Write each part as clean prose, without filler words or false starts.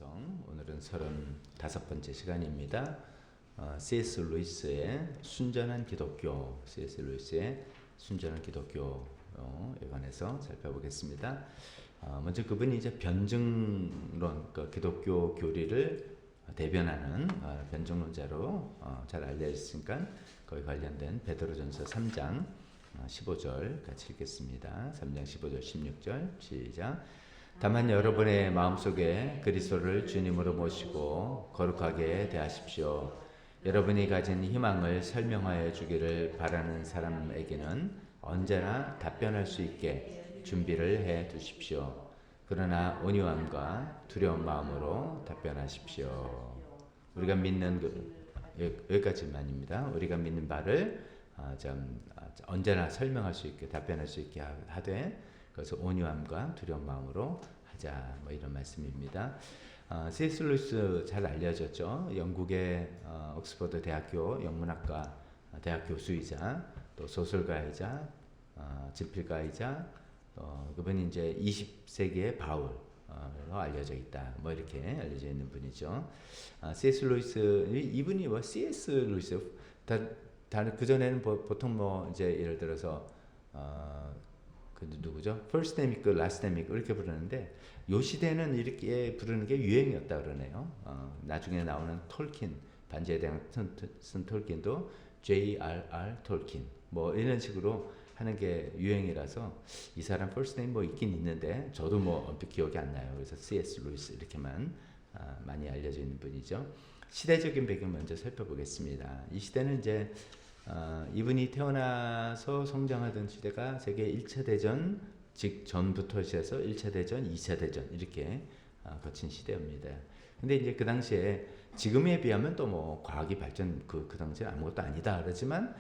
방송 오늘은 35번째 시간입니다. C.S. 루이스의 순전한 기독교, C.S. 루이스의 순전한 기독교에 관해서 살펴보겠습니다. 먼저 그분이 이제 변증론, 그 기독교 교리를 대변하는 변증론자로 잘 알려졌으니까 거기 관련된 베드로전서 3장 15절 같이 읽겠습니다. 3장 15절 16절 시작. 다만 여러분의 마음속에 그리스도를 주님으로 모시고 거룩하게 대하십시오. 여러분이 가진 희망을 설명하여 주기를 바라는 사람에게는 언제나 답변할 수 있게 준비를 해 두십시오. 그러나 온유함과 두려운 마음으로 답변하십시오. 우리가 믿는 여기까지만입니다. 우리가 믿는 바를 언제나 설명할 수 있게 답변할 수 있게 하되 그래서 온유함과 두려운 마음으로 하자, 뭐 이런 말씀입니다. C.S. 루이스 잘 알려졌죠. 영국의 옥스퍼드 대학교 영문학과 대학 교수이자 또 소설가이자 집필가이자 그분이 이제 20세기의 바울로 알려져 있다. 뭐 이렇게 알려져 있는 분이죠. C.S. 루이스 이분이 뭐 C.S. 루이스 그 전에는 보통 뭐 이제 예를 들어서 그 누구죠? First name 있고 last name 있고 이렇게 부르는데 요 시대는 이렇게 부르는 게 유행이었다 그러네요. 나중에 나오는 톨킨 반지의 대왕 쓴 톨킨도 J.R.R. 톨킨 뭐 이런 식으로 하는 게 유행이라서 이 사람 first name 뭐 있긴 있는데 저도 뭐 얼핏 기억이 안 나요. 그래서 C.S. 루이스 이렇게만 많이 알려져 있는 분이죠. 시대적인 배경 먼저 살펴보겠습니다. 이 시대는 이제 이분이 태어나서 성장하던 시대가 세계 1차 대전 직전부터 시작해서 1차 대전, 2차 대전 이렇게 거친 시대입니다. 근데 이제 그 당시에 지금에 비하면 또 뭐 과학이 발전 그 당시에 아무것도 아니다 그러지만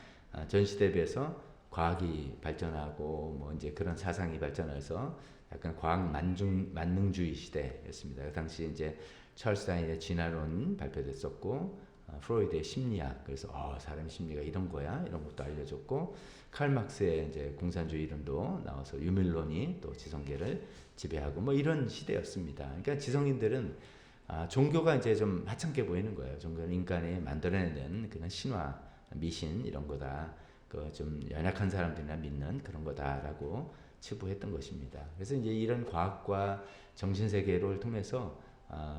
전 시대에 비해서 과학이 발전하고 뭐 이제 그런 사상이 발전해서 약간 과학 만능주의 시대였습니다. 그 당시 이제 찰스 다윈의 진화론 발표됐었고 프로이드의 심리학, 그래서 사람의 심리가 이런 거야 이런 것도 알려줬고 칼 막스의 이제 공산주의 이론도 나와서 유밀론이 또 지성계를 지배하고 뭐 이런 시대였습니다. 그러니까 지성인들은 종교가 이제 좀 하찮게 보이는 거예요. 종교는 인간이 만들어내는 그런 신화, 미신 이런 거다. 그 좀 연약한 사람들이나 믿는 그런 거다라고 치부했던 것입니다. 그래서 이제 이런 과학과 정신세계를 통해서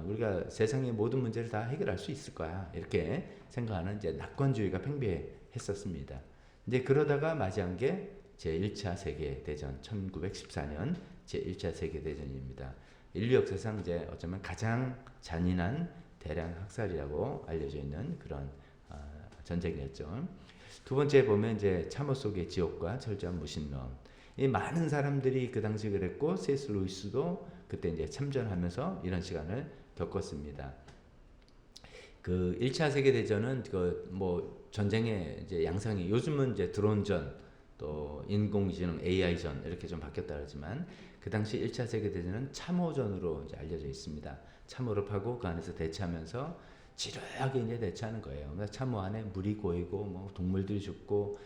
우리가 세상의 모든 문제를 다 해결할 수 있을 거야 이렇게 생각하는 이제 낙관주의가 팽배했었습니다. 이제 그러다가 맞이한 게 제1차 세계대전 1914년 제1차 세계대전입니다. 인류 역사상 이제 어쩌면 가장 잔인한 대량 학살이라고 알려져 있는 그런 전쟁이었죠. 두 번째 보면 이제 참호 속의 지옥과 철저한 무신론. 이 많은 사람들이 그 당시 그랬고 C.S. 루이스도 그때 이제 참전하면서 이런 시간을 겪었습니다. 그 1차 세계 대전은 그 뭐 전쟁의 이제 양상이 요즘은 이제 드론전 또 인공지능 AI전 이렇게 좀 바뀌었다 그러지만 그 당시 1차 세계 대전은 참호전으로 이제 알려져 있습니다. 참호를 파고 그 안에서 대치하면서 지루하게 이제 대치하는 거예요. 그러니까 참호 안에 물이 고이고 뭐 동물들이 죽고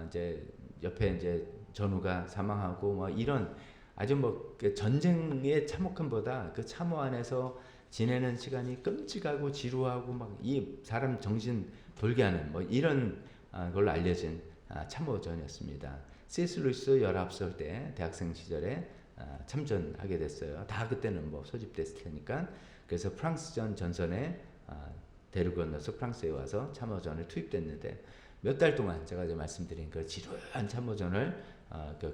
이제 옆에 이제 전우가 사망하고 뭐 이런 아주 뭐 전쟁의 참혹함보다 그 참호 안에서 지내는 시간이 끔찍하고 지루하고 막 이 사람 정신 돌게 하는 뭐 이런 걸로 알려진 참호전이었습니다. C.S. 루이스 19살 때 대학생 시절에 참전하게 됐어요. 다 그때는 뭐 소집됐을 테니까. 그래서 프랑스전 전선에 대륙 건너서 프랑스에 와서 참호전에 투입됐는데 몇 달 동안 제가 이제 말씀드린 그 지루한 참호전을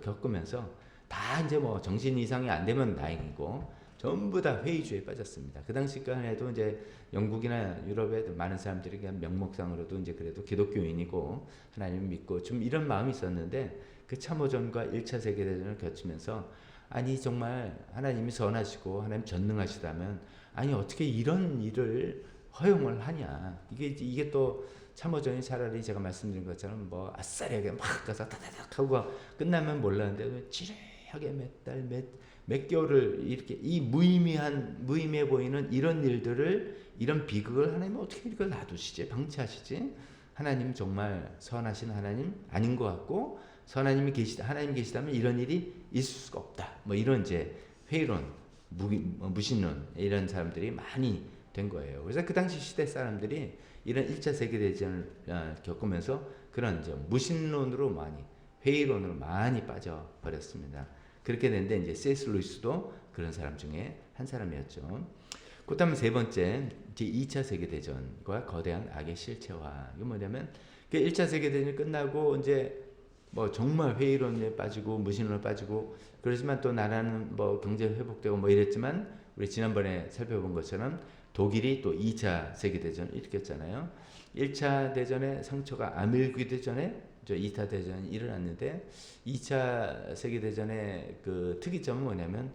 겪으면서 다 이제 뭐 정신 이상이 안 되면 다행이고 전부 다 회의주의에 빠졌습니다. 그 당시까지도 이제 영국이나 유럽의 많은 사람들이 그냥 명목상으로도 이제 그래도 기독교인이고 하나님 믿고 좀 이런 마음이 있었는데 그 참호전과 1차 세계대전을 거치면서 아니 정말 하나님이 선하시고 하나님 전능하시다면 아니 어떻게 이런 일을 허용을 하냐. 이게 또 참호전이 차라리 제가 말씀드린 것처럼 뭐 아싸리하게 막 가서 다다닥 하고 끝나면 몰랐는데 지루하게 몇 달, 몇 개월을 이렇게 이 무의미해 보이는 이런 일들을 이런 비극을 하나님은 어떻게 이걸 놔두시지? 방치하시지? 하나님 정말 선하신 하나님 아닌 것 같고 하나님 계시다면 이런 일이 있을 수가 없다. 뭐 이런 이제 회의론 무신론 이런 사람들이 많이 된 거예요. 그래서 그 당시 시대 사람들이 이런 1차 세계대전을 겪으면서 그런 무신론으로 많이 회의론으로 많이 빠져버렸습니다. 그렇게 됐는데 이제 C.S. 루이스도 그런 사람 중에 한 사람이었죠. 그다음 세 번째 이제 2차 세계대전과 거대한 악의 실체화. 이게 뭐냐면 그 1차 세계대전이 끝나고 이제 뭐 정말 회의론에 빠지고 무신론에 빠지고 그러지만 또 나라는 뭐 경제 회복되고 뭐 이랬지만 우리 지난번에 살펴본 것처럼 독일이 또 2차 세계대전을 일으켰잖아요. 1차 대전의 상처가 아밀기도 전에 2차 대전이 일어났는데 2차 세계대전의 그 특이점은 뭐냐면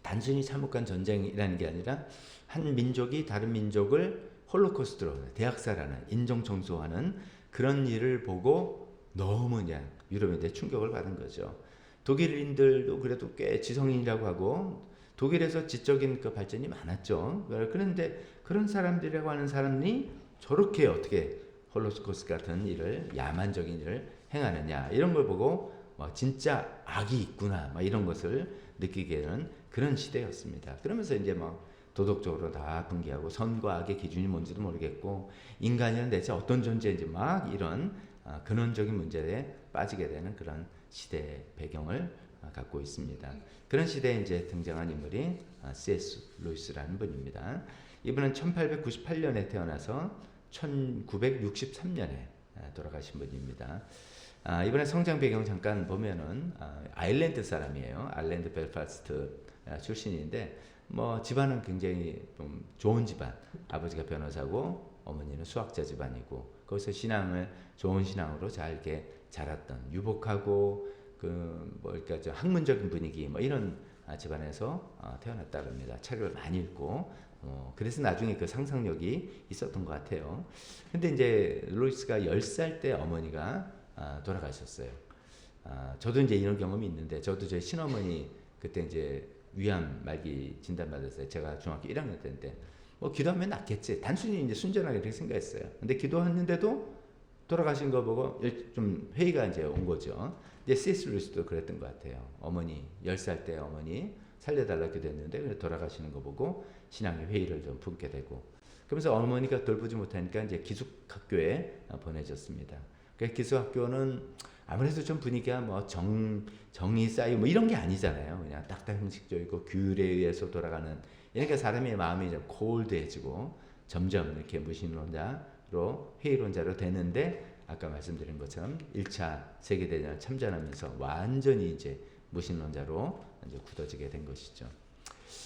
단순히 참혹한 전쟁이라는 게 아니라 한 민족이 다른 민족을 홀로코스트로 대학살하는 인종청소하는 그런 일을 보고 너무 그냥 유럽인들의 충격을 받은 거죠. 독일인들도 그래도 꽤 지성인이라고 하고 독일에서 지적인 그 발전이 많았죠. 그런데 그런 사람들이라고 하는 사람이 저렇게 어떻게 홀로코스트 같은 일을 야만적인 일을 행하느냐 이런 걸 보고 진짜 악이 있구나 이런 것을 느끼게 되는 그런 시대였습니다. 그러면서 이제 도덕적으로 다 분개하고 선과 악의 기준이 뭔지도 모르겠고 인간이란 대체 어떤 존재인지 막 이런 근원적인 문제에 빠지게 되는 그런 시대 배경을 갖고 있습니다. 그런 시대에 이제 등장한 인물이 C.S. 루이스라는 분입니다. 이분은 1898년에 태어나서 1963년에 돌아가신 분입니다. 이번에 성장 배경 잠깐 보면은 아일랜드 사람이에요. 아일랜드 벨파스트 출신인데 뭐 집안은 굉장히 좀 좋은 집안. 아버지가 변호사고 어머니는 수학자 집안이고 거기서 신앙을 좋은 신앙으로 잘 이렇게 자랐던 유복하고 그 뭐랄까 저 학문적인 분위기 뭐 이런 집안에서 태어났다 그럽니다. 책을 많이 읽고 그래서 나중에 그 상상력이 있었던 것 같아요. 근데 이제 루이스가 10살 때 어머니가 돌아가셨어요. 저도 이제 이런 경험이 있는데 저도 저희 친어머니 그때 이제 위암 말기 진단받았어요. 제가 중학교 1학년 때인데 뭐 기도하면 낫겠지. 단순히 이제 순전하게 그렇게 생각했어요. 근데 기도했는데도 돌아가신 거 보고 좀 회의가 이제 온 거죠. 이제 C.S. 루이스도 그랬던 것 같아요. 어머니 10살 때 어머니 살려달라고 기도했는데 그래 돌아가시는 거 보고 신앙의 회의를 좀 품게 되고 그러면서 어머니가 돌보지 못하니까 이제 기숙학교에 보내졌습니다. 그 기숙학교는 아무래도 좀 분위기가 뭐 정이 쌓이고 뭐 이런 게 아니잖아요. 그냥 딱딱 형식적이고 규율에 의해서 돌아가는 이러니까 사람의 마음이 좀 콜드해지고 점점 이렇게 무신론자로 회의론자로 되는데 아까 말씀드린 것처럼 1차 세계대전을 참전하면서 완전히 이제 무신론자로 이제 굳어지게 된 것이죠.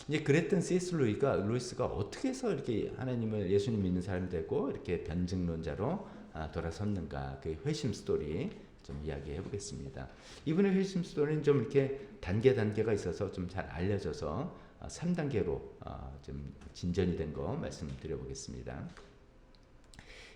이제 그랬던 C.S. 루이스가 어떻게 해서 이렇게 하나님을 예수님 믿는 사람이 되고 이렇게 변증론자로 돌아섰는가 그 회심 스토리 좀 이야기해 보겠습니다. 이분의 회심 스토리는 좀 이렇게 단계가 있어서 좀 잘 알려져서 3단계로 좀 진전이 된 거 말씀드려 보겠습니다.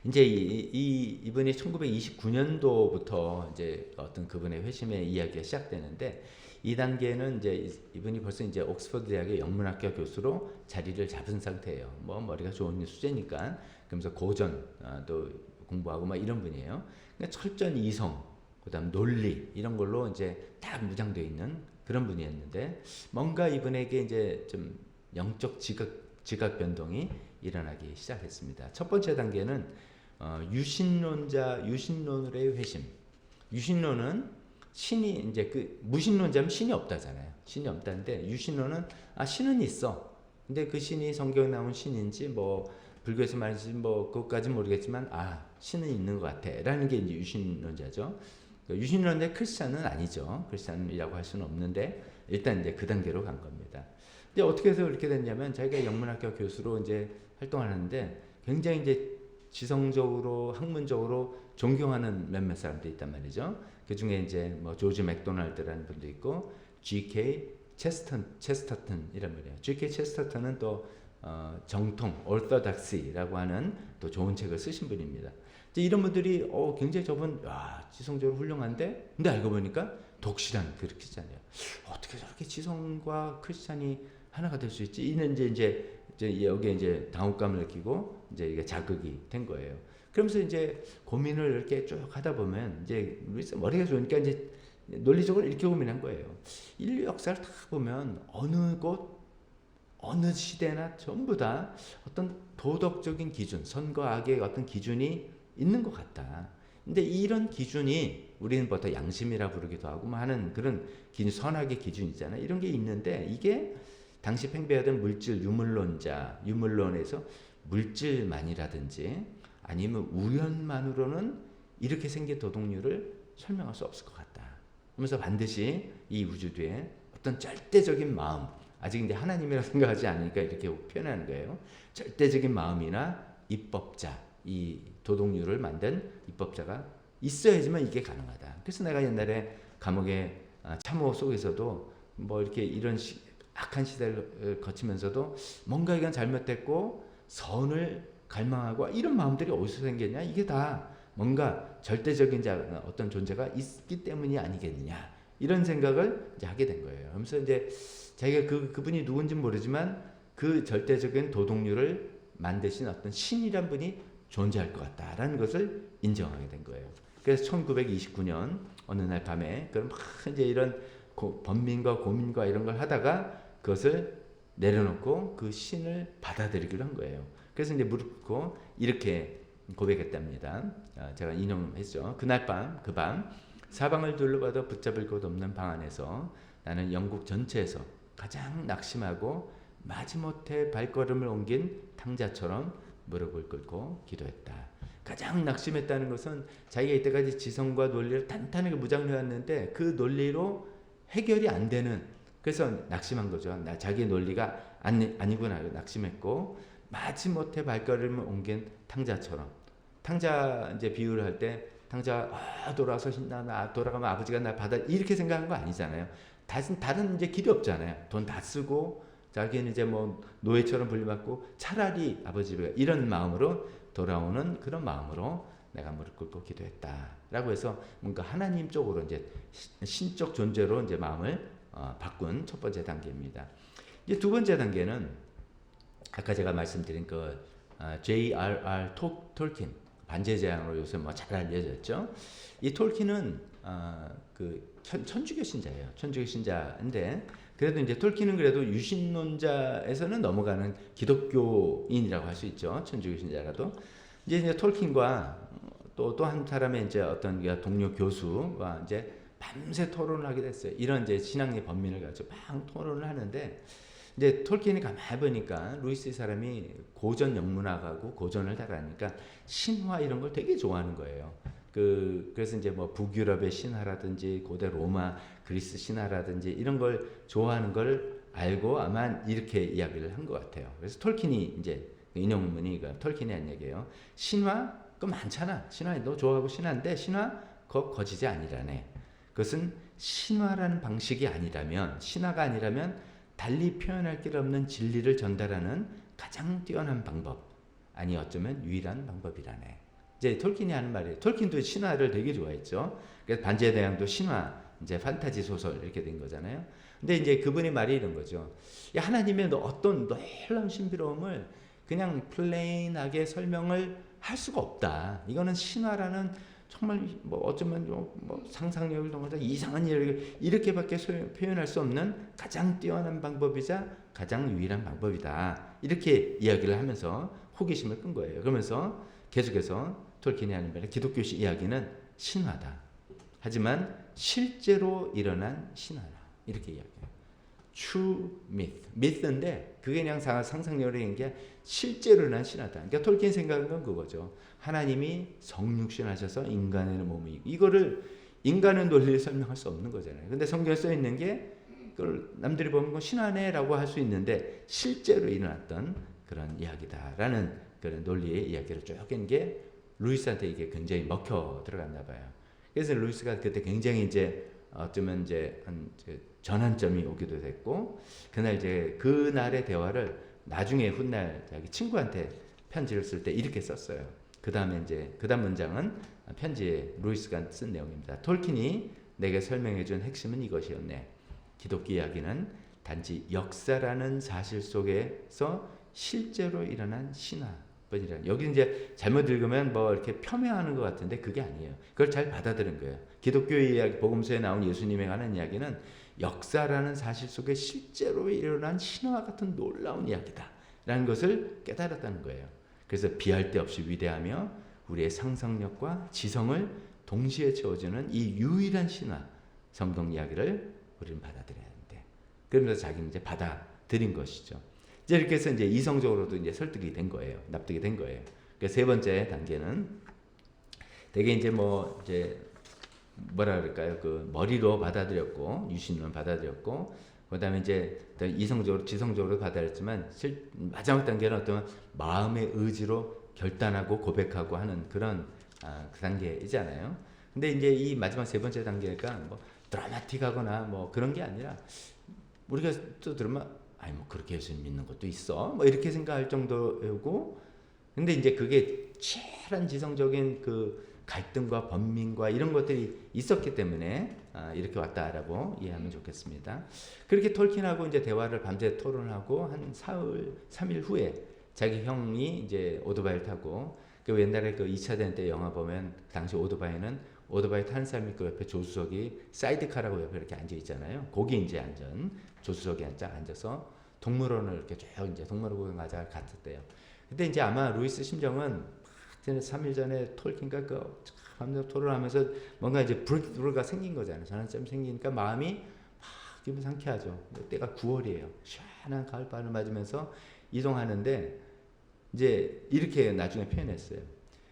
이제 이분이 1929년도부터 이제 어떤 그분의 회심의 이야기가 시작되는데 이 단계는 이제 이분이 벌써 이제 옥스퍼드 대학의 영문학과 교수로 자리를 잡은 상태예요. 뭐 머리가 좋은 수제니까 그러면서 고전도 공부하고 막 이런 분이에요. 그러니까 철저한 이성, 그다음 논리 이런 걸로 이제 딱 무장되어 있는 그런 분이었는데 뭔가 이분에게 이제 좀 영적 지각 변동이 일어나기 시작했습니다. 첫 번째 단계는 유신론의 회심. 유신론은 신이 이제 그 무신론자면 신이 없다잖아요. 신이 없다는데 유신론은 신은 있어. 근데 그 신이 성경에 나온 신인지 뭐 불교에서 말인지 뭐 그것까지는 모르겠지만 신은 있는 것 같아라는 게 이제 유신론자죠. 유신론자 크리스찬은 아니죠. 크리스찬이라고 할 수는 없는데 일단 이제 그 단계로 간 겁니다. 이제 어떻게 해서 그렇게 됐냐면 자기가 영문학과 교수로 이제 활동하는데 굉장히 이제 지성적으로 학문적으로 존경하는 몇몇 사람들이 있단 말이죠. 그 중에 이제 뭐 조지 맥도날드라는 분도 있고 G.K. 체스터턴 이란 말이에요. G.K. 체스터턴은 또 정통 orthodoxy라고 하는 또 좋은 책을 쓰신 분입니다. 이제 이런 분들이 굉장히 저분 지성적으로 훌륭한데 근데 알고 보니까 독실한 크리스찬이에요. 어떻게 저렇게 지성과 크리스찬이 하나가 될 수 있지? 이는 이제 여기에 이제 당혹감을 느끼고 이제 이게 자극이 된 거예요. 그러면서 이제 고민을 이렇게 쭉 하다 보면 이제 머리가 좋으니까 이제 논리적으로 이렇게 고민한 거예요. 인류 역사를 다 보면 어느 곳, 어느 시대나 전부 다 어떤 도덕적인 기준, 선과 악의 어떤 기준이 있는 것 같다. 근데 이런 기준이 우리는 보통 양심이라 부르기도 하고 뭐 하는 그런 기준, 선악의 기준이잖아요. 이런 게 있는데 이게 당시 팽배하던 물질 유물론에서 물질만이라든지 아니면 우연만으로는 이렇게 생긴 도덕률을 설명할 수 없을 것 같다. 그러면서 반드시 이 우주 뒤에 어떤 절대적인 마음, 아직 이제 하나님이라 생각하지 않으니까 이렇게 표현하는 거예요. 절대적인 마음이나 입법자, 이 도덕률을 만든 입법자가 있어야지만 이게 가능하다. 그래서 내가 옛날에 감옥의 참호 속에서도 뭐 이렇게 이런 악한 시대를 거치면서도 뭔가 이건 잘못됐고 선을 갈망하고 이런 마음들이 어디서 생겼냐? 이게 다 뭔가 절대적인 어떤 존재가 있기 때문이 아니겠느냐 이런 생각을 이제 하게 된 거예요. 그러면서 이제 자기가 그분이 누군지 모르지만 그 절대적인 도덕률을 만드신 어떤 신이란 분이 존재할 것 같다라는 것을 인정하게 된 거예요. 그래서 1929년 어느 날 밤에 그럼 막 이제 이런 번민과 고민과 이런 걸 하다가 그것을 내려놓고 그 신을 받아들이기로 한 거예요. 그래서 이제 무릎 꿇고 이렇게 고백했답니다. 제가 인용했죠. 그날 밤, 그 밤 사방을 둘러봐도 붙잡을 곳 없는 방 안에서 나는 영국 전체에서 가장 낙심하고 마지못해 발걸음을 옮긴 탕자처럼 무릎을 꿇고 기도했다. 가장 낙심했다는 것은 자기가 이때까지 지성과 논리를 탄탄하게 무장해왔는데 그 논리로 해결이 안 되는, 그래서 낙심한 거죠. 자기 논리가 아니구나 낙심했고 마지못해 발걸음을 옮긴 탕자처럼. 탕자 이제 비유를 할 때 탕자 돌아와서 신나 돌아가면 아버지가 나 받아 이렇게 생각한 거 아니잖아요. 다른 이제 길이 없잖아요. 돈 다 쓰고 자기는 이제 뭐 노예처럼 분리받고 차라리 아버지가 이런 마음으로 돌아오는 그런 마음으로 내가 무릎 꿇고 기도했다라고 해서 뭔가 하나님 쪽으로 이제 신적 존재로 이제 마음을 바꾼 첫 번째 단계입니다. 이제 두 번째 단계는 아까 제가 말씀드린 그 J.R.R. 톨킨 반지의 제왕으로 요새 뭐 잘 알려졌죠. 이 톨킨은 그 천주교 신자예요. 천주교 신자인데 그래도 이제 톨킨은 그래도 유신론자에서는 넘어가는 기독교인이라고 할 수 있죠. 천주교 신자라도 이제 톨킨과 또 한 사람의 이제 어떤 동료 교수와 이제 밤새 토론을 하게 됐어요. 이런 이제 신앙의 법민을 가지고 막 토론을 하는데 이제 톨킨이 가만히 보니까 루이스 사람이 고전 영문학하고 고전을 잘하니까 신화 이런 걸 되게 좋아하는 거예요. 그래서 이제 뭐 북유럽의 신화라든지 고대 로마 그리스 신화라든지 이런 걸 좋아하는 걸 알고 아마 이렇게 이야기를 한 것 같아요. 그래서 톨킨이 이제 인용문이 톨킨이 한 얘기예요. 신화 그 많잖아. 신화 너 좋아하고 신화인데 신화 그거 거짓이 아니라네. 그것은 신화라는 방식이 아니라면, 신화가 아니라면 달리 표현할 길 없는 진리를 전달하는 가장 뛰어난 방법, 아니 어쩌면 유일한 방법이라네. 이제 톨킨이 하는 말이에요. 톨킨도 신화를 되게 좋아했죠. 그래서 반지의 제왕도 신화, 이제 판타지 소설 이렇게 된 거잖아요. 근데 이제 그분의 말이 이런 거죠. 야, 하나님의 어떤 놀라운 신비로움을 그냥 플레인하게 설명을 할 수가 없다. 이거는 신화라는 정말 뭐 어쩌면 뭐 상상력을 넘어서 이상한 일을 이렇게밖에 표현할 수 없는 가장 뛰어난 방법이자 가장 유일한 방법이다. 이렇게 이야기를 하면서 호기심을 끈 거예요. 그러면서 계속해서 톨킨이 하는 말에 기독교식 이야기는 신화다. 하지만 실제로 일어난 신화다. 이렇게 이야기해요. True myth. myth인데 그게 그냥 상상력으로 한 게 실제로 일어난 신화다. 그러니까 톨킨 생각한 건 그거죠. 하나님이 성육신 하셔서 인간의 몸이 이거를 인간의 논리를 설명할 수 없는 거잖아요. 근데 성경에 써 있는 게 그걸 남들이 보면 건 신화네라고 할 수 있는데 실제로 일어났던 그런 이야기다라는 그런 논리의 이야기를 쭉 한 게 루이스한테 이게 굉장히 먹혀 들어갔나 봐요. 그래서 루이스가 그때 굉장히 이제 어쩌면 이제 한 전환점이 오기도 됐고 그날의 대화를 나중에 훗날 자기 친구한테 편지를 쓸 때 이렇게 썼어요. 그 다음에 이제 그 다음 문장은 편지에 루이스가 쓴 내용입니다. 톨킨이 내게 설명해준 핵심은 이것이었네. 기독교 이야기는 단지 역사라는 사실 속에서 실제로 일어난 신화 번이라. 여기 이제 잘못 읽으면 뭐 이렇게 폄훼하는 것 같은데 그게 아니에요. 그걸 잘 받아들인 거예요. 기독교의 이야기, 복음서에 나온 예수님에 관한 이야기는 역사라는 사실 속에 실제로 일어난 신화 같은 놀라운 이야기다라는 것을 깨달았다는 거예요. 그래서 비할 데 없이 위대하며 우리의 상상력과 지성을 동시에 채워주는 이 유일한 신화, 성경 이야기를 우리는 받아들여야 하는데, 그러면서 자기는 이제 받아들인 것이죠. 이제 이렇게 해서 이제 이성적으로도 이제 설득이 된 거예요. 납득이 된 거예요. 그러니까 세 번째 단계는 되게 이제 뭐 이제 뭐라 그럴까요? 그 머리로 받아들였고 유신론 받아들였고 그다음에 이제 이성적으로 지성적으로 받아들였지만 마지막 단계는 어떤 마음의 의지로 결단하고 고백하고 하는 그런 그 단계이잖아요. 근데 이제 이 마지막 세 번째 단계가 뭐 드라마틱하거나 뭐 그런 게 아니라 우리가 또 들으면 아니 뭐 그렇게 예수님 믿는 것도 있어 뭐 이렇게 생각할 정도고, 근데 이제 그게 치열한 지성적인 그 갈등과 번민과 이런 것들이 있었기 때문에 이렇게 왔다라고 이해하면 좋겠습니다. 그렇게 톨킨하고 이제 대화를 밤새 토론하고 한 3일 후에 자기 형이 이제 오토바이를 타고, 그 옛날에 그 2차 대전 때 영화 보면 당시 오토바이 타는 사람이 그 옆에 조수석이 사이드카라고 옆에 이렇게 앉아 있잖아요. 거기 이제 조수석에 앉아서 동물원을 이렇게 쭉 이제 동물원 구경하자 갔었대요. 근데 이제 아마 루이스 심정은 3일 전에 톨킨과 그 밤새 토론하면서 뭔가 이제 브레이크가 생긴 거잖아요. 전환점이 생기니까 마음이 막 기분 상쾌하죠. 때가 9월이에요. 시원한 가을바람을 맞으면서 이동하는데 이제 이렇게 나중에 표현했어요.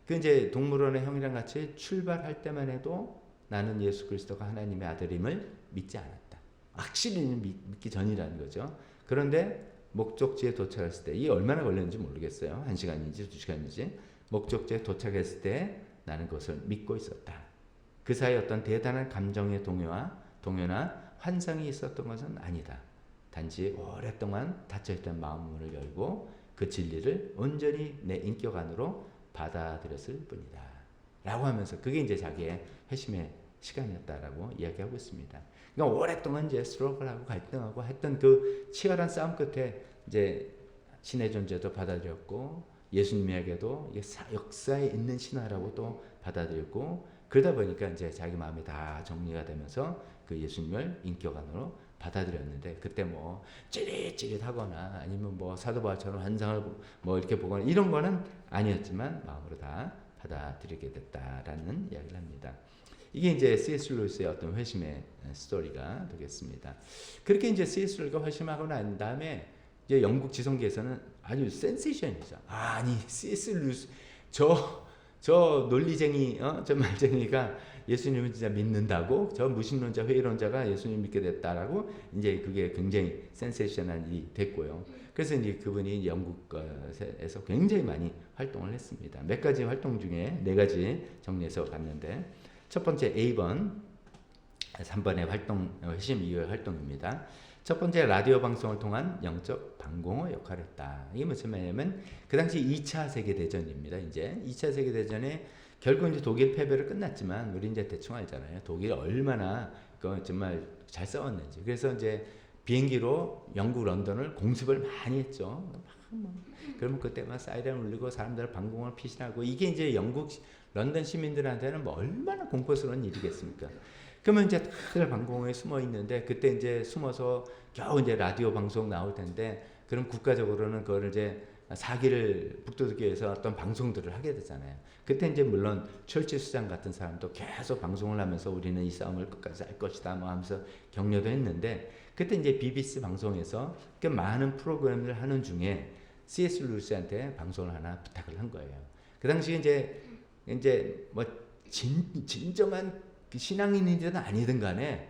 그 이제 동물원의 형이랑 같이 출발할 때만 해도 나는 예수 그리스도가 하나님의 아들임을 믿지 않았다. 확실히 믿기 전이라는 거죠. 그런데 목적지에 도착했을 때, 이게 얼마나 걸렸는지 모르겠어요. 1시간인지 2시간인지. 목적지에 도착했을 때 나는 그것을 믿고 있었다. 그 사이 어떤 대단한 감정의 동요나 환상이 있었던 것은 아니다. 단지 오랫동안 닫혀있던 마음문을 열고 그 진리를 온전히 내 인격 안으로 받아들였을 뿐이다. 라고 하면서 그게 이제 자기의 회심의 시간이었다라고 이야기하고 있습니다. 그러니까 오랫동안 이제 스트러글하고 갈등하고 했던 그 치열한 싸움 끝에 이제 신의 존재도 받아들였고 예수님에게도 역사에 있는 신화라고 또 받아들였고, 그러다 보니까 이제 자기 마음이 다 정리가 되면서 그 예수님을 인격 안으로 받아들였는데, 그때 뭐 찌릿찌릿하거나 아니면 뭐 사도 바울처럼 환상을 뭐 이렇게 보거나 이런 거는 아니었지만 마음으로 다 받아들이게 됐다라는 이야기를 합니다. 이게 이제 C.S. 루이스의 어떤 회심의 스토리가 되겠습니다. 그렇게 이제 C.S. 루이스가 회심하고 난 다음에 이제 영국 지성계에서는 아주 센세이션이죠. 아니 C.S. 루이스 저 논리쟁이 저 말쟁이가 예수님을 진짜 믿는다고, 저 무신론자 회의론자가 예수님 믿게 됐다라고 이제 그게 굉장히 센세이션한 일이 됐고요. 그래서 이제 그분이 영국에서 굉장히 많이 활동을 했습니다. 몇 가지 활동 중에 4가지 정리해서 봤는데, 첫 번째 A번 3번의 활동, 회심 이후의 활동입니다. 첫 번째 라디오 방송을 통한 영적 방공호 역할을 했다. 이게 무슨 말이냐면 그 당시 2차 세계대전입니다. 이제 2차 세계대전에 결국 이제 독일 패배를 끝났지만 우리 이제 대충 알잖아요. 독일이 얼마나 정말 잘 싸웠는지. 그래서 이제 비행기로 영국 런던을 공습을 많이 했죠. 그러면 그때 막 사이렌 울리고 사람들 방공을 피신하고, 이게 이제 영국 런던 시민들한테는 뭐 얼마나 공포스러운 일이겠습니까? 그러면 이제 다들 방공호에 숨어 있는데, 그때 이제 숨어서 겨우 이제 라디오 방송 나올 텐데, 그럼 국가적으로는 그걸 이제 사기를 북돋우기 위해서 어떤 방송들을 하게 되잖아요. 그때 이제 물론 철치 수장 같은 사람도 계속 방송을 하면서 우리는 이 싸움을 끝까지 할 것이다 뭐 하면서 격려도 했는데, 그때 이제 BBC 방송에서 그 많은 프로그램을 하는 중에 C.S. 루이스한테 방송을 하나 부탁을 한 거예요. 그 당시 이제 뭐 진정한 신앙인이든 아니든 간에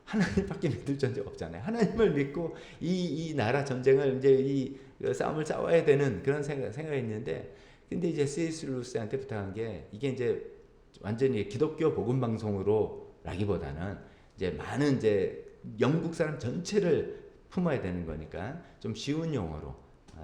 하나님밖에 믿을 존재 없잖아요. 하나님을 믿고 이 나라 전쟁을 이제 이 싸움을 싸워야 되는 그런 생각이 있는데, 근데 이제 C.S. 루이스한테 부탁한 게, 이게 이제 완전히 기독교 복음 방송으로라기보다는 이제 많은 이제 영국 사람 전체를 품어야 되는 거니까 좀 쉬운 용어로,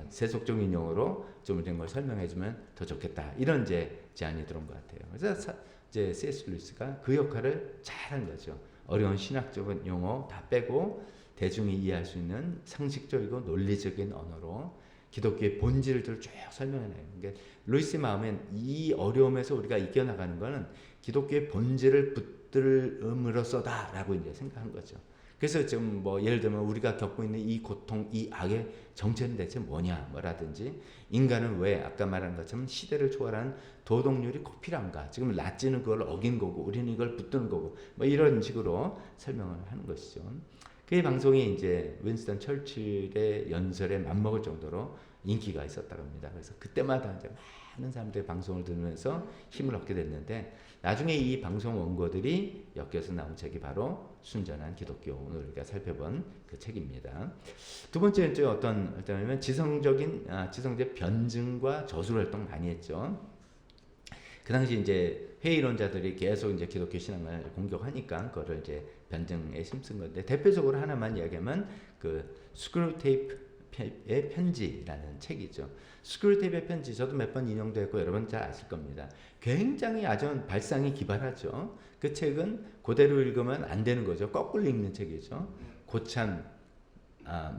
세속적인 용어로 좀 이런 걸 설명해주면 더 좋겠다, 이런 이제 제안이 들어온 것 같아요. 그래서 이제 C.S. 루이스가 그 역할을 잘한 거죠. 어려운 신학적인 용어 다 빼고 대중이 이해할 수 있는 상식적이고 논리적인 언어로 기독교의 본질을 쭉 설명해내요. 그러니까 루이스의 마음엔 이 어려움에서 우리가 이겨나가는 것은 기독교의 본질을 붙들음으로써다라고 이제 생각한 거죠. 그래서 좀 뭐 예를 들면 우리가 겪고 있는 이 고통, 이 악의 정체는 대체 뭐냐, 뭐라든지 인간은 왜 아까 말한 것처럼 시대를 초월한 도덕률이 꼭 필요한가? 지금 라찌는 그걸 어긴 거고 우리는 이걸 붙드는 거고 뭐 이런 식으로 설명을 하는 것이죠. 그 방송이 이제 윈스턴 처칠의 연설에 맞먹을 정도로 인기가 있었다고 합니다. 그래서 그때마다 이제 많은 사람들이 방송을 들으면서 힘을 얻게 됐는데 나중에 이 방송 원고들이 엮여서 나온 책이 바로 순전한 기독교, 오늘 우리가 살펴본 그 책입니다. 두 번째는 또 어떤 지성적 변증과 저술 활동 많이 했죠. 그 당시 이제 회의론자들이 계속 이제 기독교 신앙을 공격하니까 그거를 이제 변증에 힘쓴 건데 대표적으로 하나만 이야기하면 그 스크루테이프의 편지라는 책이죠. 스크루테이프의 편지 저도 몇 번 인용도 했고 여러분 잘 아실 겁니다. 굉장히 아주 발상이 기발하죠. 그 책은 그대로 읽으면 안 되는 거죠. 거꾸로 읽는 책이죠. 고참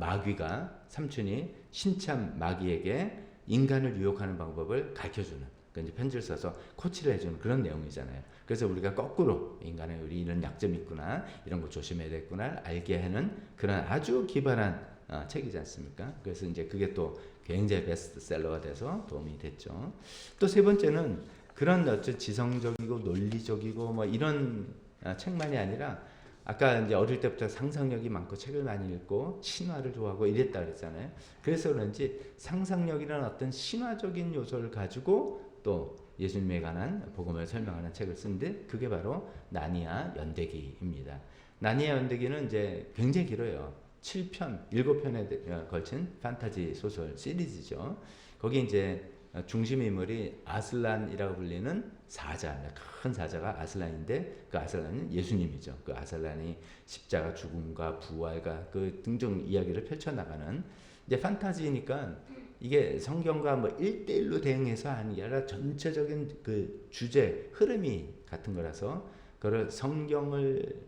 마귀가 삼촌이 신참 마귀에게 인간을 유혹하는 방법을 가르쳐주는 이제 편지를 써서 코치를 해주는 그런 내용이잖아요. 그래서 우리가 거꾸로 인간의 우리 이런 약점이 있구나 이런 거 조심해야 되겠구나 알게 하는 그런 아주 기발한 책이지 않습니까? 그래서 이제 그게 또 굉장히 베스트셀러가 돼서 도움이 됐죠. 또 세 번째는 그런 어떤 지성적이고 논리적이고 뭐 이런 책만이 아니라 아까 이제 어릴 때부터 상상력이 많고 책을 많이 읽고 신화를 좋아하고 이랬다 그랬잖아요. 그래서 그런지 상상력이라는 어떤 신화적인 요소를 가지고 또 예수님에 관한 복음을 설명하는 책을 쓴데 그게 바로 나니아 연대기입니다. 나니아 연대기는 이제 굉장히 길어요. 7편, 7편에 걸친 판타지 소설 시리즈죠. 거기 이제 중심 인물이 아슬란이라고 불리는 사자, 큰 사자가 아슬란인데 그 아슬란은 예수님이죠. 그 아슬란이 십자가 죽음과 부활과 그 등등 이야기를 펼쳐나가는 이제 판타지니까 이게 성경과 뭐 1대1로 대응해서 하는 게 아니라 전체적인 그 주제, 흐름이 같은 거라서 그걸 성경을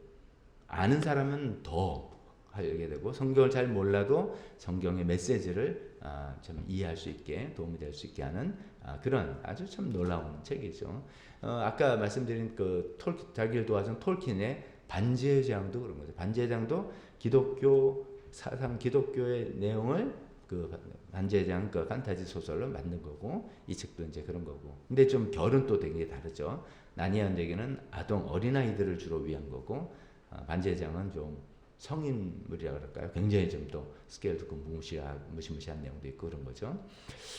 아는 사람은 더 하게 되고 성경을 잘 몰라도 성경의 메시지를 좀 이해할 수 있게 도움이 될 수 있게 하는 그런 아주 참 놀라운 책이죠. 아까 말씀드린 그 자기를 도와준 톨킨의 반지의 제왕도 그런 거죠. 반지의 제왕도 기독교 사상, 기독교의 내용을 그 반지의 제왕 그 판타지 소설로 만든 거고 이 책도 이제 그런 거고. 근데 좀 결은 또 되게 다르죠. 나니아 연대기는 아동 어린아이들을 주로 위한 거고 반지의 제왕은 좀 성인물이라 그럴까요? 굉장히 좀 더 스케일도 그 무시무시한 내용도 있고 그런 거죠.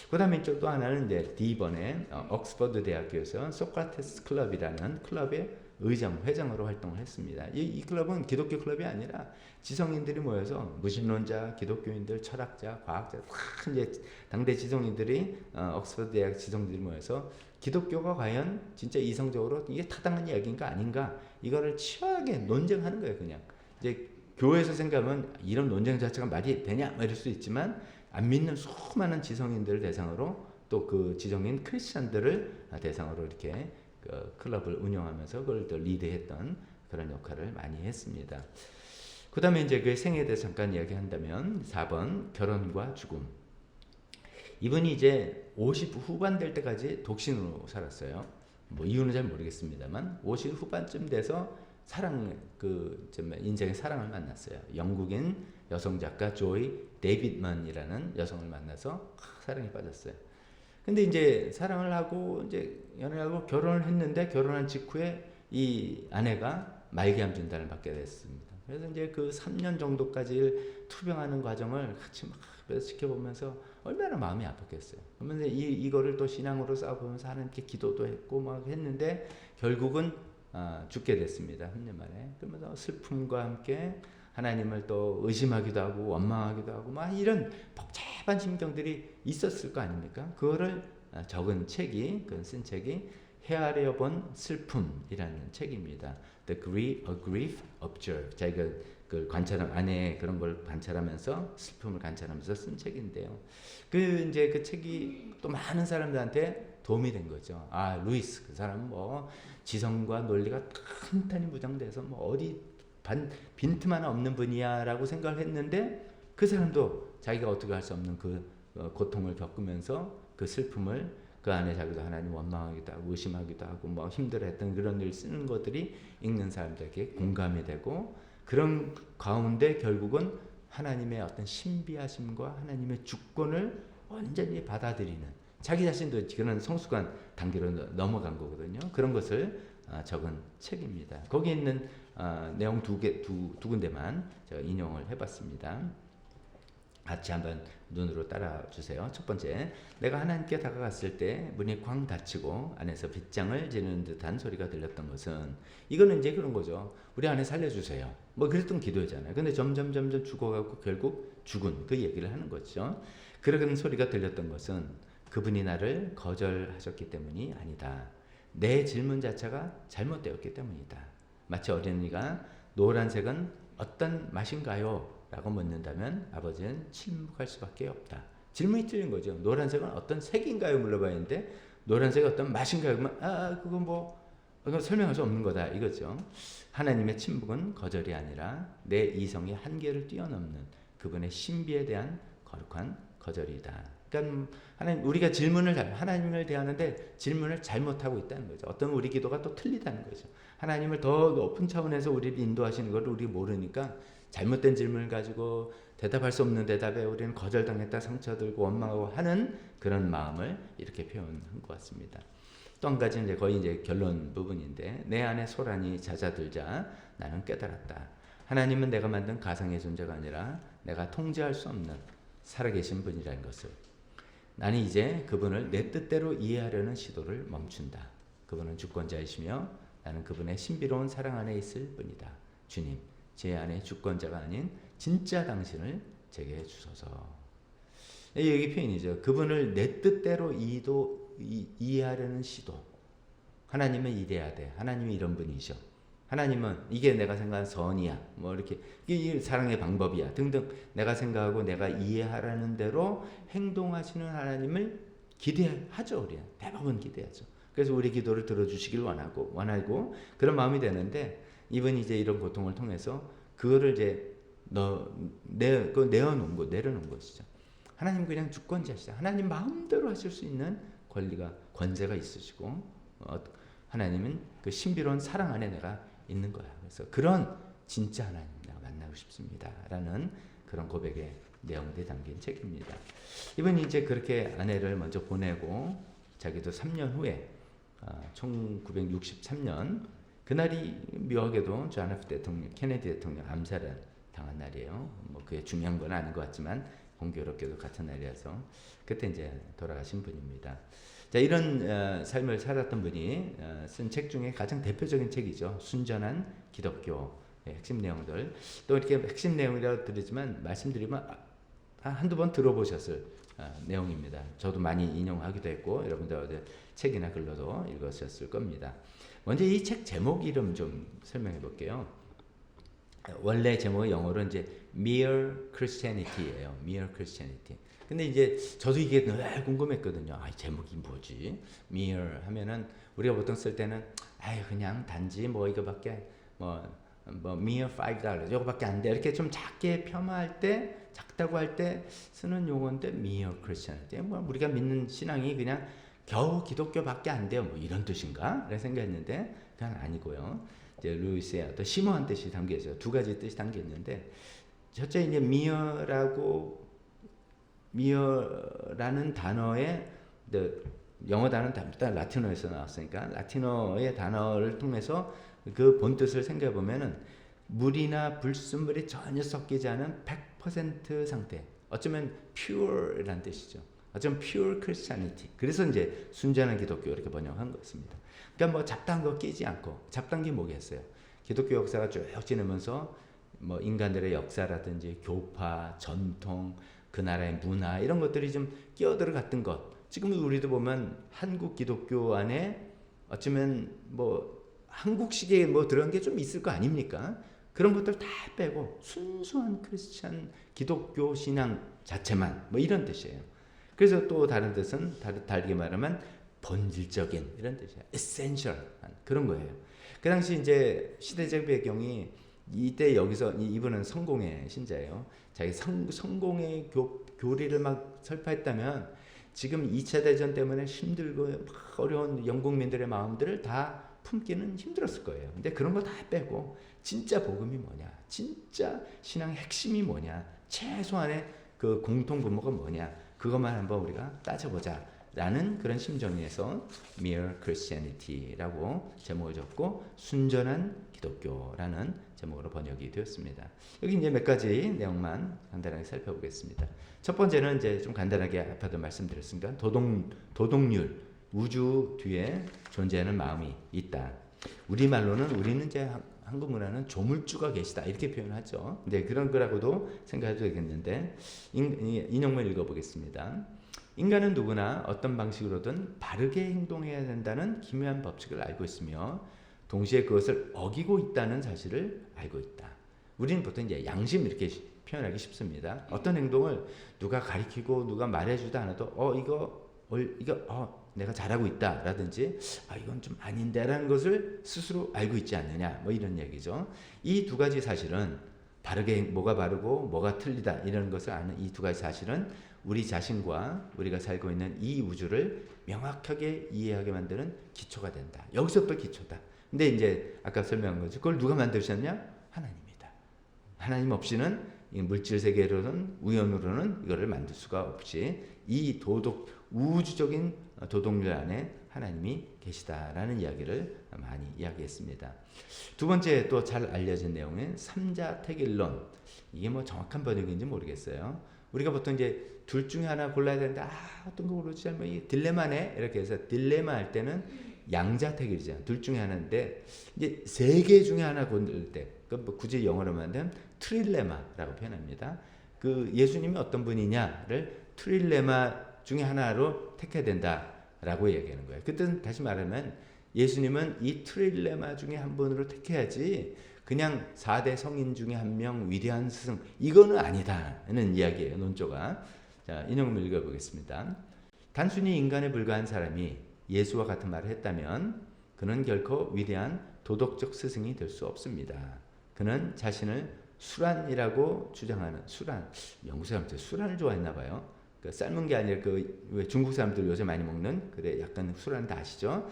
그 다음에 또 하나는 이제 디번의 옥스퍼드 대학교에서 소크라테스 클럽이라는 클럽의 회장으로 활동을 했습니다. 이 클럽은 기독교 클럽이 아니라 지성인들이 모여서 무신론자, 기독교인들, 철학자, 과학자, 이제 당대 지성인들이 옥스퍼드 대학 지성인들이 모여서 기독교가 과연 진짜 이성적으로 이게 타당한 이야기인가 아닌가 이거를 치열하게 논쟁하는 거예요. 그냥 이제 교회에서 생각하면 이런 논쟁 자체가 말이 되냐 이럴 수 있지만 안 믿는 수많은 지성인들을 대상으로 또 그 지성인 크리스천들을 대상으로 이렇게 그 클럽을 운영하면서 그걸 또 리드했던 그런 역할을 많이 했습니다. 그 다음에 이제 그 생애에 대해서 잠깐 이야기한다면 4번 결혼과 죽음. 이분이 이제 50 후반 될 때까지 독신으로 살았어요. 뭐 이유는 잘 모르겠습니다만 50 후반쯤 돼서 인생의 사랑을 만났어요. 영국인 여성 작가 조이 데이빗만이라는 여성을 만나서 사랑에 빠졌어요. 근데 이제 사랑을 하고 이제 연애하고 결혼을 했는데 결혼한 직후에 이 아내가 말기암 진단을 받게 됐습니다. 그래서 이제 그 3년 정도까지 투병하는 과정을 같이 막 지켜보면서 얼마나 마음이 아팠겠어요. 그러면서 이거를 또 신앙으로 싸워보면서 하나님께 기도도 했고 막 했는데 결국은 죽게 됐습니다. 3년 만에. 그러면서 슬픔과 함께 하나님을 또 의심하기도 하고 원망하기도 하고 막 이런 복잡한 심경들이 있었을 거 아닙니까? 그거를 적은 책이 쓴 책이 헤아려 본 슬픔이라는 책입니다. The Grief Observed. 자기가 그 아내의 그런 걸 관찰하면서 슬픔을 관찰하면서 쓴 책인데요. 이제 그 책이 또 많은 사람들한테 도움이 된 거죠. 루이스 그 사람은 뭐 지성과 논리가 탄탄히 무장돼서 뭐 어디 빈틈 하나 없는 분이야라고 생각을 했는데 그 사람도 자기가 어떻게 할 수 없는 그 고통을 겪으면서 그 슬픔을 그 안에 자기도 하나님 원망하기도 하고 의심하기도 하고 뭐 힘들어했던 그런 일 쓰는 것들이 읽는 사람들에게 공감이 되고 그런 가운데 결국은 하나님의 어떤 신비하심과 하나님의 주권을 완전히 받아들이는 자기 자신도 그런 성숙한 단계로 넘어간 거거든요. 그런 것을 적은 책입니다. 거기 있는 내용 두 군데만 제가 인용을 해봤습니다. 같이 한번 눈으로 따라 주세요. 첫 번째, 내가 하나님께 다가갔을 때 문이 쾅 닫히고 안에서 빗장을 지르는 듯한 소리가 들렸던 것은 이거는 이제 그런 거죠. 우리 안에 살려주세요. 뭐 그랬던 기도잖아요. 근데 점점 죽어가고 결국 죽은 그 얘기를 하는 거죠. 그런 소리가 들렸던 것은 그분이 나를 거절하셨기 때문이 아니다. 내 질문 자체가 잘못되었기 때문이다. 마치 어린이가 노란색은 어떤 맛인가요? 라고 묻는다면 아버지는 침묵할 수밖에 없다. 질문이 틀린 거죠. 노란색은 어떤 색인가요? 물어봐야 하는데 노란색이 어떤 맛인가요? 그러면 그건 그건 설명할 수 없는 거다 이거죠. 하나님의 침묵은 거절이 아니라 내 이성의 한계를 뛰어넘는 그분의 신비에 대한 거룩한 거절이다. 그러니까 우리가 하나님을 대하는데 질문을 잘못하고 있다는 거죠. 어떤 우리 기도가 또 틀리다는 거죠. 하나님을 더 높은 차원에서 우리를 인도하시는 걸 우리 모르니까 잘못된 질문을 가지고 대답할 수 없는 대답에 우리는 거절당했다 상처들고 원망하고 하는 그런 마음을 이렇게 표현한 것 같습니다. 또 한 가지 거의 이제 결론 부분인데 내 안에 소란이 잦아들자 나는 깨달았다. 하나님은 내가 만든 가상의 존재가 아니라 내가 통제할 수 없는 살아계신 분이라는 것을. 나는 이제 그분을 내 뜻대로 이해하려는 시도를 멈춘다. 그분은 주권자이시며 나는 그분의 신비로운 사랑 안에 있을 뿐이다. 주님, 제 안에 주권자가 아닌 진짜 당신을 제게 주소서. 여기 표현이죠. 그분을 내 뜻대로 이해하려는 시도. 하나님은 이래야 돼. 하나님이 이런 분이셔. 하나님은 이게 내가 생각한 선이야. 뭐 이렇게 이게 사랑의 방법이야. 등등 내가 생각하고 내가 이해하라는 대로 행동하시는 하나님을 기대하죠. 우리는 대부분 기대하죠. 그래서 우리 기도를 들어주시길 원하고 그런 마음이 되는데 이분이 이제 이런 고통을 통해서 그거를 이제 내려놓은 것이죠. 하나님 그냥 주권자시죠. 하나님 마음대로 하실 수 있는 권세가 있으시고 하나님은 그 신비로운 사랑 안에 내가 있는 거야. 그래서 그런 진짜 하나님 내가 만나고 싶습니다라는 그런 고백의 내용들이 담긴 책입니다. 이분이 이제 그렇게 아내를 먼저 보내고 자기도 3년 후에 1963년 그날이 묘하게도 존 F 대통령, 케네디 대통령 암살을 당한 날이에요. 뭐 그게 중요한 건 아닌 것 같지만 공교롭게도 같은 날이라서 그때 이제 돌아가신 분입니다. 자, 이런 삶을 살았던 분이 쓴 책 중에 가장 대표적인 책이죠. 순전한 기독교 핵심 내용들. 또 이렇게 핵심 내용이라고 드리지만 말씀드리면 한두 번 들어보셨을 내용입니다. 저도 많이 인용하기도 했고 여러분들 어제 책이나 글로도 읽으셨을 겁니다. 먼저 이 책 제목 이름 좀 설명해 볼게요. 원래 제목이 영어로 이제 Mere Christianity예요. Mere Christianity. 근데 이제 저도 이게 늘 궁금했거든요. 제목이 뭐지? Mere 하면은 우리가 보통 쓸 때는 그냥 단지 뭐 이거밖에 뭐 mere $5 이거밖에 안 돼. 이렇게 좀 작게 폄하할 때 작다고 할 때 쓰는 용어인데 Mere Christianity. 뭐 우리가 믿는 신앙이 그냥 겨우 기독교밖에 안 돼요. 뭐 이런 뜻인가? 라고 생각했는데 그건 아니고요. 이제 루이스의 어떤 심오한 뜻이 담겨 있어요. 두 가지 뜻이 담겨 있는데 첫째 이제 미어라는 단어의 영어 단어는 일단 라틴어에서 나왔으니까 라틴어의 단어를 통해서 그 본 뜻을 생각해 보면은 물이나 불순물이 전혀 섞이지 않은 100% 상태. 어쩌면 pure라는 뜻이죠. 어쩌면 pure Christianity. 그래서 이제 순전한 기독교 이렇게 번역한 것입니다. 그러니까 뭐 잡다한 거 끼지 않고 잡다한 게 뭐겠어요? 기독교 역사가 쭉 지나면서 뭐 인간들의 역사라든지 교파, 전통, 그 나라의 문화 이런 것들이 좀 끼어들어갔던 것. 지금 우리도 보면 한국 기독교 안에 어쩌면 뭐 한국식의 뭐 들어간 게 좀 있을 거 아닙니까? 그런 것들 다 빼고 순수한 크리스찬 기독교 신앙 자체만 뭐 이런 뜻이에요. 그래서 또 다른 뜻은 다르게 말하면 본질적인 이런 뜻이에요. essential 그런 거예요. 그 당시 이제 시대적 배경이 이때 여기서 이분은 성공의 신자예요. 자기 성공의 교리를 막 설파했다면 지금 2차 대전 때문에 힘들고 막 어려운 영국민들의 마음들을 다 품기는 힘들었을 거예요. 근데 그런 거 다 빼고 진짜 복음이 뭐냐, 진짜 신앙의 핵심이 뭐냐, 최소한의 그 공통 분모가 뭐냐, 그것만 한번 우리가 따져보자 라는 그런 심정에서 Mere Christianity라고 제목을 적고 순전한 기독교라는 제목으로 번역이 되었습니다. 여기 이제 몇 가지 내용만 간단하게 살펴보겠습니다. 첫 번째는 이제 좀 간단하게 아까도 말씀드렸습니다. 도덕률, 우주 뒤에 존재하는 마음이 있다. 우리말로는 우리는 이제 한국 문화는 조물주가 계시다 이렇게 표현하죠. 근데 그런 거라고도 생각해도 되겠는데 인용문 읽어보겠습니다. 인간은 누구나 어떤 방식으로든 바르게 행동해야 된다는 기묘한 법칙을 알고 있으며 동시에 그것을 어기고 있다는 사실을 알고 있다. 우리는 보통 이제 양심 이렇게 표현하기 쉽습니다. 어떤 행동을 누가 가리키고 누가 말해주다 않아도 이거 내가 잘하고 있다라든지 이건 좀 아닌데라는 것을 스스로 알고 있지 않느냐 뭐 이런 얘기죠. 이 두 가지 사실은 바르게 뭐가 바르고 뭐가 틀리다 이런 것을 아는 이 두 가지 사실은 우리 자신과 우리가 살고 있는 이 우주를 명확하게 이해하게 만드는 기초가 된다. 여기서부터 기초다. 근데 이제 아까 설명한 거죠. 그걸 누가 만드셨냐? 하나님이다. 하나님 없이는 이 물질 세계로는 우연으로는 이거를 만들 수가 없이 이 우주적인 도덕률 안에 하나님이 계시다라는 이야기를 많이 이야기했습니다. 두 번째 또 잘 알려진 내용은 삼자택일론. 이게 뭐 정확한 번역인지 모르겠어요. 우리가 보통 이제 둘 중에 하나 골라야 되는데 어떤 거 고르지? 뭐 이 딜레마네 이렇게 해서 딜레마 할 때는 양자택일이잖아요. 둘 중에 하나인데 이제 세 개 중에 하나 고를 때, 뭐 굳이 영어로 만들면 트릴레마라고 표현합니다. 그 예수님이 어떤 분이냐를 트릴레마 중에 하나로 택해야 된다라고 얘기하는 거예요. 그 뜻은 다시 말하면 예수님은 이 트릴레마 중에 한 분으로 택해야지 그냥 4대 성인 중에 한 명 위대한 스승 이거는 아니다는 이야기예요. 논조가. 자, 인용을 읽어보겠습니다. 단순히 인간에 불과한 사람이 예수와 같은 말을 했다면 그는 결코 위대한 도덕적 스승이 될 수 없습니다. 그는 자신을 수란이라고 주장하는 영국 사람들 수란을 좋아했나 봐요. 그 삶은 게 아니라 왜 중국 사람들 요새 많이 먹는 그래 약간 수란 다 아시죠?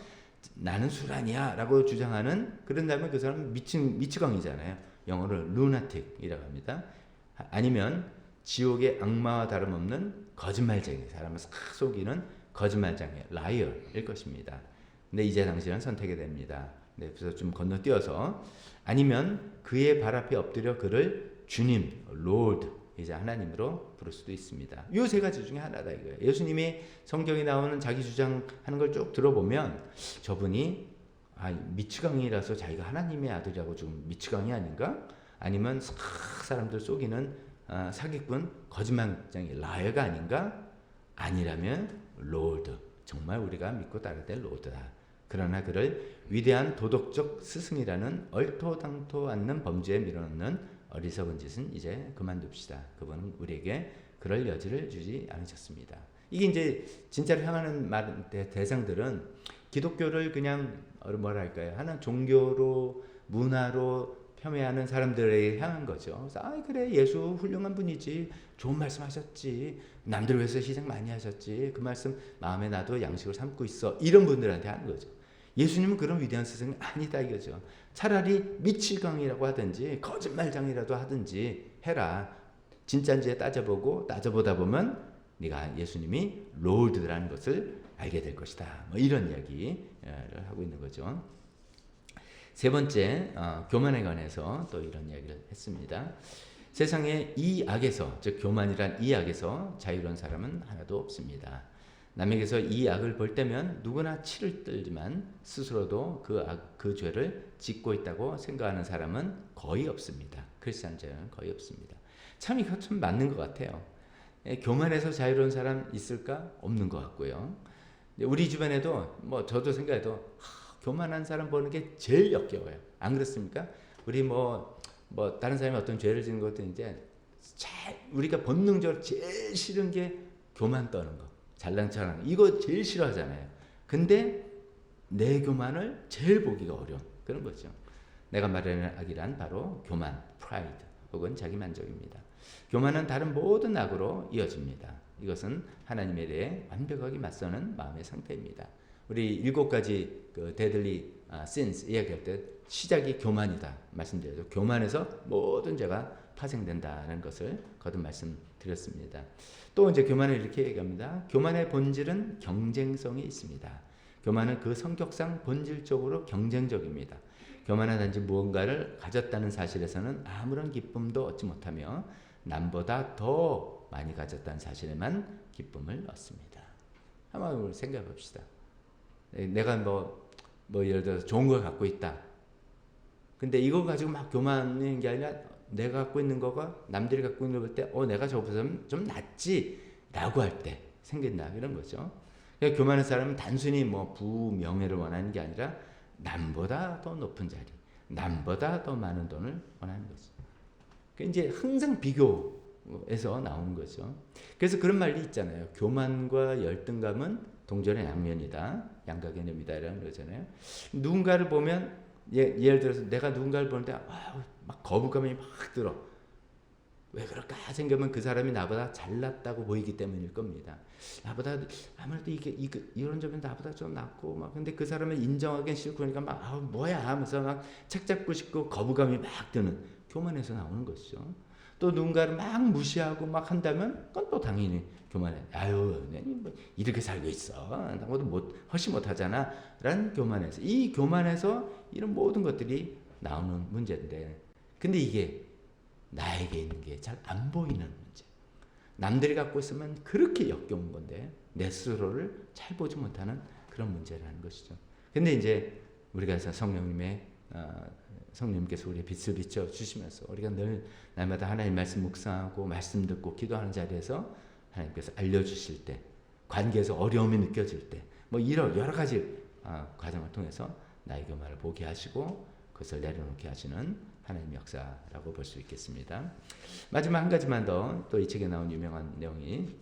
나는 수란이야라고 주장하는 그런 다음에 그 사람은 미치광이잖아요. 영어로 lunatic이라고 합니다. 아니면 지옥의 악마와 다름없는 거짓말쟁이, 사람을 싹 속이는 거짓말쟁이, liar일 것입니다. 근데 이제 당신은 선택이 됩니다. 네, 그래서 좀 건너뛰어서 아니면 그의 발 앞에 엎드려 그를 주님, Lord, 이제 하나님으로 부를 수도 있습니다. 이 세 가지 중에 하나다 이거예요. 예수님이 성경에 나오는 자기 주장하는 걸 쭉 들어보면 저분이 미치광이라서 자기가 하나님의 아들이라고 좀 미치광이 아닌가? 아니면 사람들 속이는 사기꾼, 거짓말쟁이, 라이어가 아닌가? 아니라면 로드, 정말 우리가 믿고 따를 때 로드다. 그러나 그를 위대한 도덕적 스승이라는 얼토당토 않는 범죄에 밀어넣는 어리석은 짓은 이제 그만둡시다. 그분은 우리에게 그럴 여지를 주지 않으셨습니다. 이게 이제 진짜로 향하는 대상들은 기독교를 그냥 뭐랄까요, 하는 종교로 문화로 폄훼하는 사람들에게 향한 거죠. 그래서 그래 예수 훌륭한 분이지, 좋은 말씀하셨지, 남들 위해서 희생 많이 하셨지, 그 말씀 마음에 나도 양식으로 삼고 있어, 이런 분들한테 하는 거죠. 예수님은 그런 위대한 스승이 아니다 이거죠. 차라리 미치광이라고 하든지 거짓말장이라도 하든지 해라. 진짜인지 따져보다 보면 네가 예수님이 롤드라는 것을 알게 될 것이다. 뭐 이런 이야기를 하고 있는 거죠. 세 번째, 교만에 관해서 또 이런 이야기를 했습니다. 세상에 이 악에서, 즉 교만이란 이 악에서 자유로운 사람은 하나도 없습니다. 남에게서 이 악을 볼 때면 누구나 치를 떨지만 스스로도 그 죄를 짓고 있다고 생각하는 사람은 거의 없습니다. 크리스찬자는 거의 없습니다. 참 이거 참 맞는 것 같아요. 교만해서 자유로운 사람 있을까? 없는 것 같고요. 우리 주변에도 뭐 저도 생각해도 교만한 사람 보는 게 제일 역겨워요. 안 그렇습니까? 우리 뭐 다른 사람이 어떤 죄를 짓는 것도 이제 우리가 본능적으로 제일 싫은 게 교만 떠는 거. 잘난 척하는 거. 이거 제일 싫어하잖아요. 근데 내 교만을 제일 보기가 어려운 그런 거죠. 내가 말하는 악이란 바로 교만, pride 혹은 자기만족입니다. 교만은 다른 모든 악으로 이어집니다. 이것은 하나님에 대해 완벽하게 맞서는 마음의 상태입니다. 우리 7가지 그 데들리 신스 이야기할 때 시작이 교만이다 말씀드렸죠. 교만에서 모든 죄가 파생된다는 것을 거듭 말씀드렸습니다. 또 이제 교만을 이렇게 얘기합니다. 교만의 본질은 경쟁성이 있습니다. 교만은 그 성격상 본질적으로 경쟁적입니다. 교만은 단지 무언가를 가졌다는 사실에서는 아무런 기쁨도 얻지 못하며 남보다 더 많이 가졌다는 사실에만 기쁨을 얻습니다. 한번 생각해 봅시다. 내가 뭐 예를 들어서 좋은 걸 갖고 있다. 근데 이거 가지고 막 교만인 게 아니라 내가 갖고 있는 거가 남들이 갖고 있는 걸 볼 때 내가 저보다 좀 낫지 라고 할 때 생긴다 이런 거죠. 그러니까 교만한 사람은 단순히 뭐 부명예를 원하는 게 아니라 남보다 더 높은 자리, 남보다 더 많은 돈을 원하는 거죠. 그러니까 이제 항상 비교에서 나오는 거죠. 그래서 그런 말이 있잖아요. 교만과 열등감은 동전의 양면이다, 양가개념이다 이런 거잖아요. 누군가를 보면 예를 들어서 내가 누군가를 보는데 막 거부감이 막 들어. 왜 그럴까 생각하면 그 사람이 나보다 잘났다고 보이기 때문일 겁니다. 나보다 아무래도 이런 점은 나보다 좀 낫고 막 근데 그 사람을 인정하기 싫고 그러니까 막 뭐야 하면서 막 책 잡고 싶고 거부감이 막 드는 교만에서 나오는 것이죠. 또 누군가를 막 무시하고 막 한다면 그건 또 당연히 교만해. 아유, 뭐 이렇게 살고 있어. 나보다 훨씬 못하잖아. 라는 교만에서 이 교만에서 이런 모든 것들이 나오는 문제인데 근데 이게 나에게 있는 게 잘 안 보이는 문제. 남들이 갖고 있으면 그렇게 역겨운 건데 내 스스로를 잘 보지 못하는 그런 문제라는 것이죠. 근데 이제 우리가 성령님께서 우리의 빛을 비춰 주시면서 우리가 늘 날마다 하나님 말씀 묵상하고 말씀 듣고 기도하는 자리에서 하나님께서 알려주실 때 관계에서 어려움이 느껴질 때 뭐 이런 여러 가지 과정을 통해서 나의 교만을 보게 하시고 그것을 내려놓게 하시는 하나님의 역사라고 볼 수 있겠습니다. 마지막 한 가지만 더 또 이 책에 나온 유명한 내용이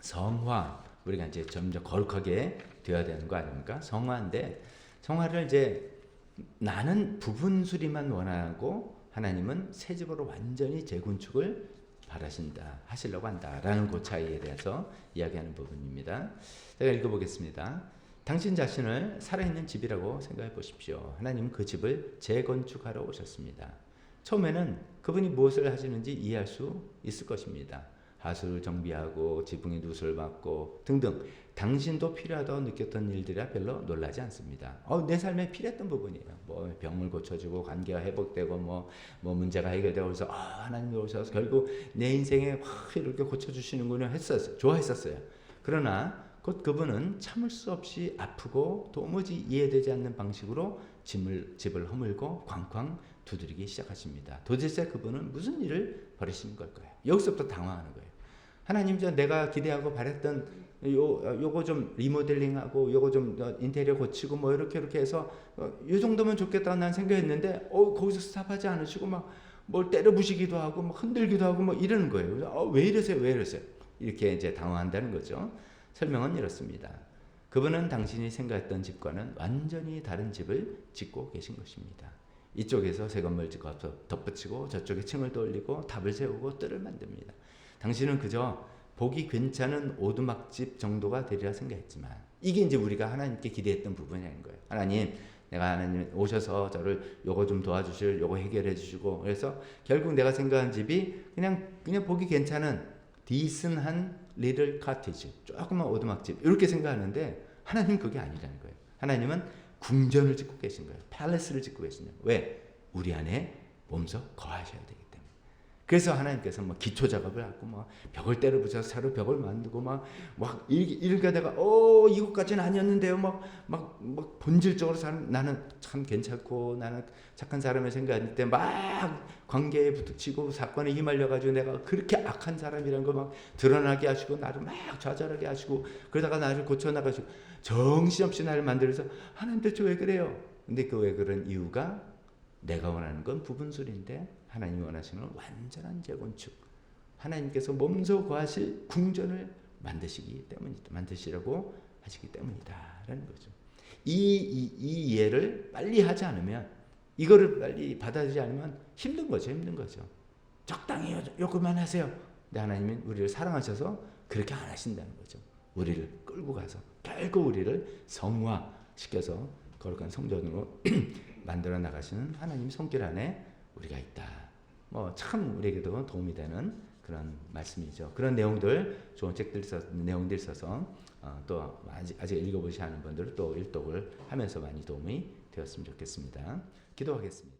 성화. 우리가 이제 점점 거룩하게 되어야 되는 거 아닙니까? 성화인데 성화를 이제 나는 부분 수리만 원하고 하나님은 새 집으로 완전히 재건축을 하시려고 한다라는 그 차이에 대해서 이야기하는 부분입니다. 제가 읽어보겠습니다. 당신 자신을 살아있는 집이라고 생각해 보십시오. 하나님은 그 집을 재건축하러 오셨습니다. 처음에는 그분이 무엇을 하시는지 이해할 수 있을 것입니다. 하수를 정비하고 지붕에 누수를 받고 등등 당신도 필요하다고 느꼈던 일들이라 별로 놀라지 않습니다. 내 삶에 필요했던 부분이에요. 뭐 병을 고쳐주고 관계가 회복되고 뭐 문제가 해결되고 그래서 하나님이 오셔서 결국 내 인생에 이렇게 고쳐주시는군요 했었어요. 좋아했었어요. 그러나 곧 그분은 참을 수 없이 아프고 도무지 이해되지 않는 방식으로 집을 허물고 쾅쾅 두드리기 시작하십니다. 도대체 그분은 무슨 일을 벌이시는 걸까요? 여기서부터 당황하는 거예요. 하나님, 내가 기대하고 바랬던 요거 좀 리모델링하고 요거 좀 인테리어 고치고 뭐 이렇게 해서 요 정도면 좋겠다 난 생각했는데 거기서 스탑하지 않으시고 막 뭘 때려 부시기도 하고 막 흔들기도 하고 뭐 이러는 거예요. 그래서 왜 이러세요? 이렇게 이제 당황한다는 거죠. 설명은 이렇습니다. 그분은 당신이 생각했던 집과는 완전히 다른 집을 짓고 계신 것입니다. 이쪽에서 새 건물 짓고 덧붙이고 저쪽에 층을 돌리고 탑을 세우고 뜰을 만듭니다. 당신은 그저 보기 괜찮은 오두막집 정도가 되리라 생각했지만 이게 이제 우리가 하나님께 기대했던 부분이라는 거예요. 하나님 오셔서 저를 요거 좀 도와주실, 요거 해결해 주시고 그래서 결국 내가 생각한 집이 그냥 보기 괜찮은 디슨한 리틀 카티지, 조그만 오두막집 이렇게 생각하는데 하나님 그게 아니라는 거예요. 하나님은 궁전을 짓고 계신 거예요. 팰리스를 짓고 계신 거예요. 왜? 우리 안에 몸소 거하셔야 되기 때문에. 그래서 하나님께서 뭐 기초 작업을 하고 막 벽을 때려 부셔서 새로 벽을 만들고 막 이렇게 내가 이것까지는 아니었는데요. 막 본질적으로 나는 참 괜찮고 나는 착한 사람을 생각할 때 막 관계에 부딪히고 사건에 휘말려 가지고 내가 그렇게 악한 사람이라는 거 막 드러나게 하시고 나를 막 좌절하게 하시고 그러다가 나를 고쳐 나가시고 정신없이 나를 만들어서 하나님 대체 왜 그래요? 근데 그 왜 그런 이유가 내가 원하는 건 부분술인데 하나님이 원하시는 건 완전한 재건축. 하나님께서 몸소 거하실 궁전을 만드시라고 하시기 때문이다라는 거죠. 이 이해를 빨리 하지 않으면 이거를 빨리 받아들이지 않으면 힘든 거죠. 적당히 요구만 하세요. 근데 하나님은 우리를 사랑하셔서 그렇게 안 하신다는 거죠. 우리를 끌고 가서 결국 우리를 성화시켜서 거룩한 성전으로 만들어 나가시는 하나님 손길 안에 우리가 있다. 뭐 참 우리에게도 도움이 되는 그런 말씀이죠. 그런 내용들 좋은 책들 내용들 있어서 또 아직 읽어보지 않은 분들은 또 일독을 하면서 많이 도움이 되었으면 좋겠습니다. 기도하겠습니다.